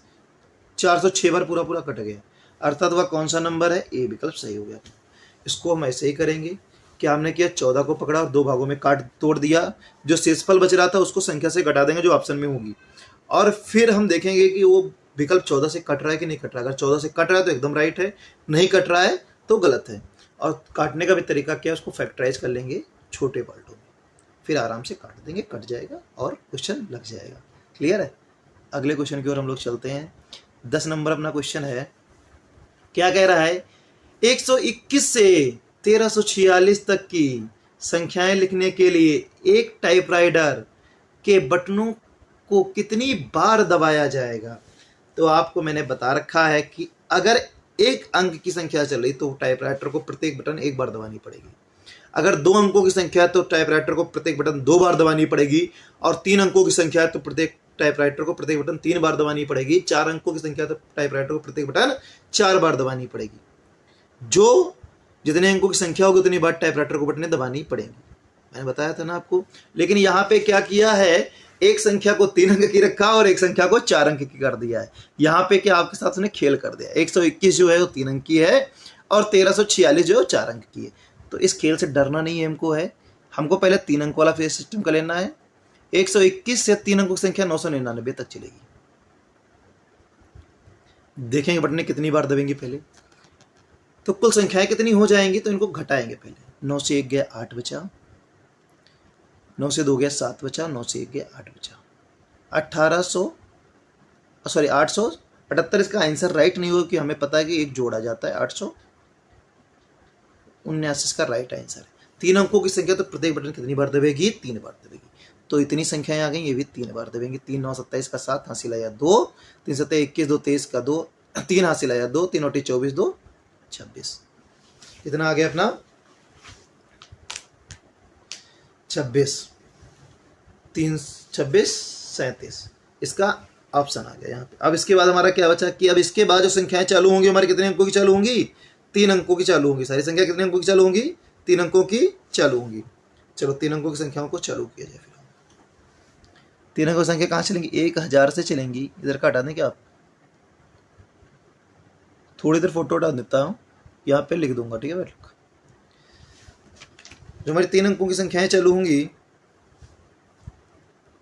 406 बार पूरा पूरा कट गया, अर्थात वह कौन सा नंबर है? ए विकल्प सही हो गया। इसको हम ऐसे ही करेंगे कि हमने किया 14 को पकड़ा और 2 भागों में काट तोड़ दिया, जो शेषफल बच रहा था उसको संख्या से घटा देंगे जो ऑप्शन में होगी, और फिर हम देखेंगे कि वो विकल्प 14 से कट रहा है कि नहीं कट रहा है। अगर 14 से कट रहा है तो एकदम राइट है, नहीं कट रहा है तो गलत है। और काटने का भी तरीका क्या है, उसको फैक्टराइज कर लेंगे छोटे पार्टों में, फिर आराम से काट देंगे, कट जाएगा और क्वेश्चन लग जाएगा। क्लियर है? अगले क्वेश्चन की ओर हम लोग चलते हैं। 10 नंबर अपना क्वेश्चन है, क्या कह रहा है? 121 से 1346 तक की संख्याएं लिखने के लिए एक टाइपराइटर के बटनों को कितनी बार दबाया जाएगा? तो आपको मैंने बता रखा है कि अगर एक अंक की संख्या चल रही तो टाइपराइटर को प्रत्येक बटन एक बार दबानी पड़ेगी। अगर 2 अंकों की संख्या है तो टाइपराइटर को प्रत्येक बटन 2 बार दबानी पड़ेगी, और 3 अंकों की संख्या है तो प्रत्येक टाइपराइटर को प्रत्येक बटन 3 बार दबानी पड़ेगी। 4 अंकों की संख्या है तो टाइपराइटर को प्रत्येक बटन 4 बार दबानी पड़ेगी। जो जितने अंकों की संख्या होगी उतनी बार टाइपराइटर को बटन दबानी पड़ेगी, मैंने बताया था ना आपको। लेकिन यहाँ पे क्या किया है, एक संख्या को 3 अंक की रखा और एक संख्या को 4 अंक की कर दिया है। यहाँ पे क्या आपके साथ उसने खेल कर दिया, 121 जो है वो 3 अंक की है और 1346 जो है 4 अंक की है। तो इस खेल से डरना नहीं है हमको पहले 3 अंक वाला फेस सिस्टम का लेना है। 121 से 3 अंकों की संख्या 999 तक चलेगी। देखेंगे बटने कितनी बार दबेंगे पहले, तो कुल संख्याएं कितनी हो जाएंगी, तो इनको घटाएंगे पहले। 9 से 1 गया 8 बचा, 9 से 2 गया 7 बचा, 9 से 1 गया 8 बचा, 878। इसका आंसर राइट नहीं होगा कि हमें पता है कि एक जोड़ा जाता है, 879 इसका राइट आंसर है। 3 अंकों की संख्या तो प्रत्येक बटन कितनी बार दबेगी? 3 बार दबेगी। तो इतनी संख्याएं आ गई, ये भी 3 बार दबेंगी। 3 9 27 का 7 हासिल आया 2, 3 7 21 2 23 का 2 3 हासिल आया 2, 3 9 24 2 26। इतना आ गया अपना 26, 3 26 37। इसका ऑप्शन आ गया यहाँ पे। अब इसके बाद हमारा क्या बचा कि अब इसके बाद जो संख्याएं चालू होंगी हमारी कितने अंकों की चालू होंगी? 3 अंकों की चालू होंगी। सारी संख्या कितने अंकों की चालू होंगी? 3 अंकों की चालू होंगी। चलो 3 अंकों की संख्याओं को चालू किया जाए। फिर 3 अंकों की संख्या कहाँ चलेंगी? 1000 से चलेंगी। इधर का हटा दें क्या आप? थोड़ी देर फोटो हटा देता हूँ, यहाँ पे लिख दूंगा, ठीक है भाई। जो हमारी 3 अंकों की संख्याएं चालू होंगी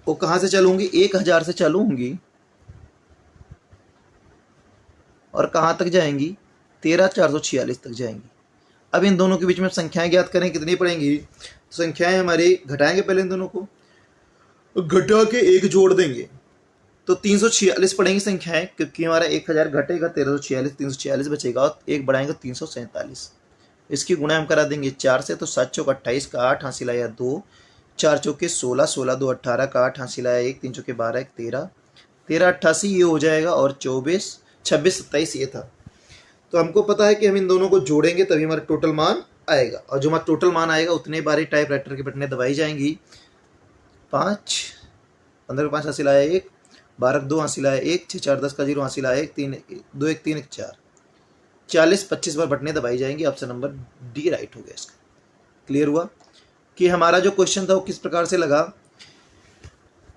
वो कहाँ से चालू होंगी? 1000 से चालू होंगी और कहाँ तक जाएंगी? 13446 तक जाएंगी। अब इन दोनों के बीच में संख्याएं ज्ञात करें कितनी पड़ेंगी? तो संख्याएं हमारी घटाएंगे पहले इन दोनों को, घटा के एक जोड़ देंगे तो 346 पड़ेंगी संख्याएं, क्योंकि हमारा 1000 घटेगा 1346, 346 बचेगा और एक बढ़ाएंगे 347। इसकी गुणा हम करा देंगे 4 से, तो 7 चौक 28 का 8 हासिल आया 2, 4 चौके 16, 16 2 18 का 8 हासिल आया 1, 3 चौके 12 1 13, 13 88 ये हो जाएगा और 24 26 27 ये था। तो हमको पता है कि हम इन दोनों को जोड़ेंगे तभी हमारा टोटल मान आएगा, और जो हमारा टोटल मान आएगा उतने बारी टाइपराइटर की बटनें दबाई जाएंगी। 5 15 5 हासिल आया 1, 12 2 हासिल आया 1, 6 4 10 का 0 हासिल आया 1, 3 2 1 3 1 4, 40 25 बार बटनें दबाई जाएंगी। ऑप्शन नंबर डी राइट हो गया इसका। क्लियर हुआ कि हमारा जो क्वेश्चन था वो किस प्रकार से लगा?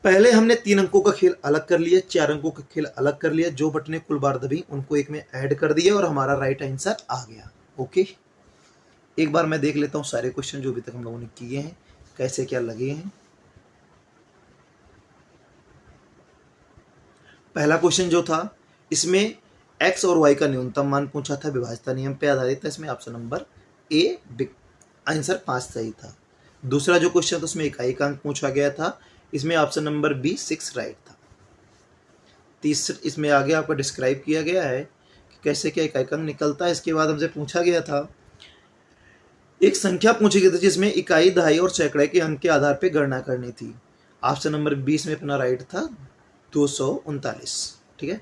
पहले हमने 3 अंकों का खेल अलग कर लिया, 4 अंकों का खेल अलग कर लिया, जो बटनें कुल बार दबी उनको एक में ऐड कर दिया और हमारा राइट आंसर आ गया। ओके, एक बार मैं देख लेता हूँ सारे क्वेश्चन जो अभी तक हम लोगों ने किए हैं कैसे क्या लगे हैं। पहला क्वेश्चन जो था इसमें x और y का न्यूनतम मान पूछा था, विभाज्यता नियम पे आधारित था। इसमें ऑप्शन नंबर ए आंसर 5 सही था। दूसरा जो क्वेश्चन था उसमें इकाई का अंक पूछा गया था, इसमें ऑप्शन नंबर बी 6 राइट था। तीसरा इसमें आगे आपको डिस्क्राइब किया गया है कि कैसे क्या इकाई का अंक निकलता है। इसके बाद हमसे पूछा गया था, एक संख्या पूछी गई थी जिसमें इकाई, दहाई और सैकड़े के अंक के आधार पर गणना करनी थी। ऑप्शन नंबर 20 में अपना राइट था 239। ठीक है,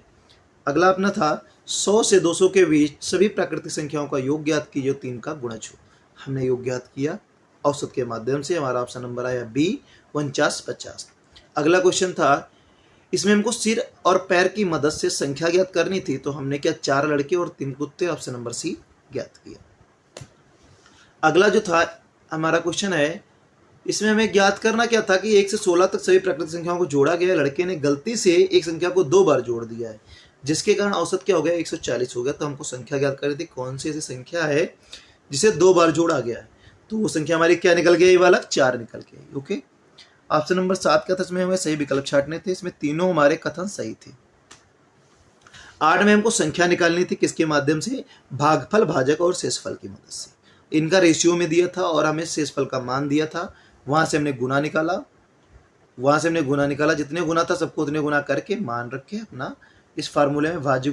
अगला अपना था 100 से 200 के बीच सभी प्राकृतिक संख्याओं का योग ज्ञात कीजिए 3 का गुणज हो। हमने योग ज्ञात किया औसत के माध्यम से, हमारा ऑप्शन नंबर आया बी 4950। अगला क्वेश्चन था, इसमें हमको सिर और पैर की मदद से संख्या ज्ञात करनी थी, तो हमने क्या 4 लड़के और 3 कुत्ते, ऑप्शन नंबर सी ज्ञात किया। अगला जो था हमारा क्वेश्चन है इसमें हमें ज्ञात करना क्या था कि 1 से 16 तक सभी प्राकृतिक संख्याओं को जोड़ा गया है। लड़के ने गलती से एक संख्या को 2 बार जोड़ दिया है, जिसके कारण औसत क्या हो गया, 140 हो गया। तो हमको संख्या ज्ञात करनी थी, कौन सी ऐसी संख्या है जिसे 2 बार जोड़ा गया है। तो वो संख्या हमारी क्या निकल गई, ये वाला 4 निकल गई। ओके, ऑप्शन नंबर 7 का था, इसमें हमें सही विकल्प छांटने थे। इसमें तीनों हमारे कथन सही थे। 8 में हमको संख्या निकालनी थी, किसके माध्यम से, भागफल, भाजक और शेषफल की मदद से। इनका रेशियो में दिया था और हमें शेषफल का मान दिया था, वहां से हमने गुना निकाला, जितने गुना था सबको उतने गुना करके मान रखे अपना इस फार्मूले में, भाज्य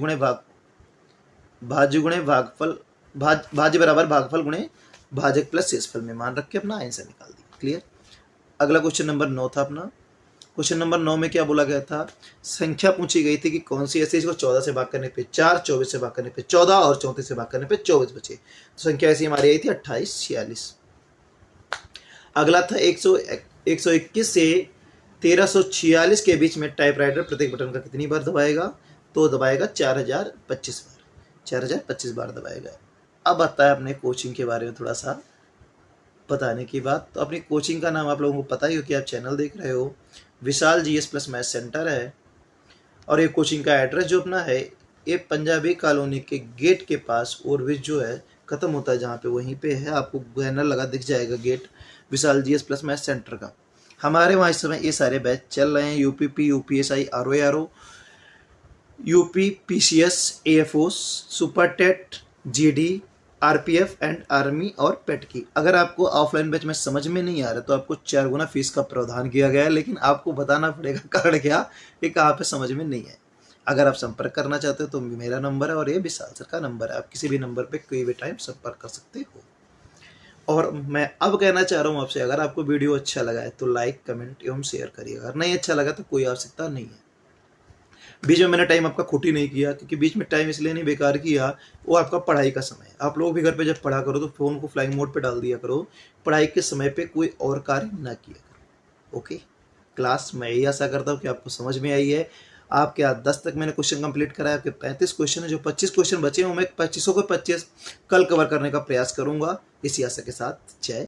बराबर भागफल गुणे भाजक प्लस शेषफल में मान रख के अपना आंसर निकाल दिया। क्लियर। अगला क्वेश्चन नंबर 9 था अपना। क्वेश्चन नंबर 9 में क्या बोला गया था, संख्या पूछी गई थी कि कौन सी ऐसी इसको 14 से भाग करने पे 4, 24 से भाग करने पे 14 और 34 से भाग करने पे 24 बचे। तो संख्या ऐसी हमारी आई थी 28, 46। अगला था 121 से 1346 के बीच में टाइपराइटर प्रत्येक बटन का कितनी बार दबाएगा, तो दबाएगा 4025 बार दबाएगा। अब आता है अपने कोचिंग के बारे में थोड़ा सा बताने की बात। तो अपनी कोचिंग का नाम आप लोगों को पता ही हो कि आप चैनल देख रहे हो, विशाल GS प्लस मैथ सेंटर है। और ये कोचिंग का एड्रेस जो अपना है, ये पंजाबी कॉलोनी के गेट के पास ओवरब्रिज जो है खत्म होता है जहाँ पे, वहीं पे है। आपको बैनर लगा दिख जाएगा गेट विशाल GS प्लस मैथ सेंटर का। हमारे वहाँ इस समय ये सारे बैच चल रहे हैं, UPP, UPSI, RO, UP, PCS, AFO, super TET, GD, RPF and army और पेट की। अगर आपको ऑफलाइन बैच में समझ में नहीं आ रहा तो आपको 4 गुना फीस का प्रावधान किया गया है, लेकिन आपको बताना पड़ेगा कारण क्या कि कहाँ पे समझ में नहीं है। अगर आप संपर्क करना चाहते हो तो मेरा नंबर है और ये विशाल सर का नंबर है, आप किसी भी नंबर पे कोई भी टाइम संपर्क कर सकते हो। और मैं अब कहना चाह रहा हूँ आपसे, अगर आपको वीडियो अच्छा लगा है तो लाइक, कमेंट एवं शेयर करिए। अगर नहीं अच्छा लगा तो कोई आवश्यकता नहीं है। बीच में मैंने टाइम आपका खोटी नहीं किया, क्योंकि बीच में टाइम इसलिए नहीं बेकार किया, वो आपका पढ़ाई का समय है। आप लोग भी घर पे जब पढ़ा करो तो फ़ोन को फ्लाइंग मोड पे डाल दिया करो, पढ़ाई के समय पे कोई और कार्य ना किया करो। ओके, क्लास मैं यही आशा करता हूँ कि आपको समझ में आई है। आपके 10 तक मैंने क्वेश्चन कंप्लीट कराया, आपके 35 क्वेश्चन है, जो 25 क्वेश्चन बचे हैं मैं 25 को 25 कल कवर करने का प्रयास करूंगा, इसी आशा के साथ। जय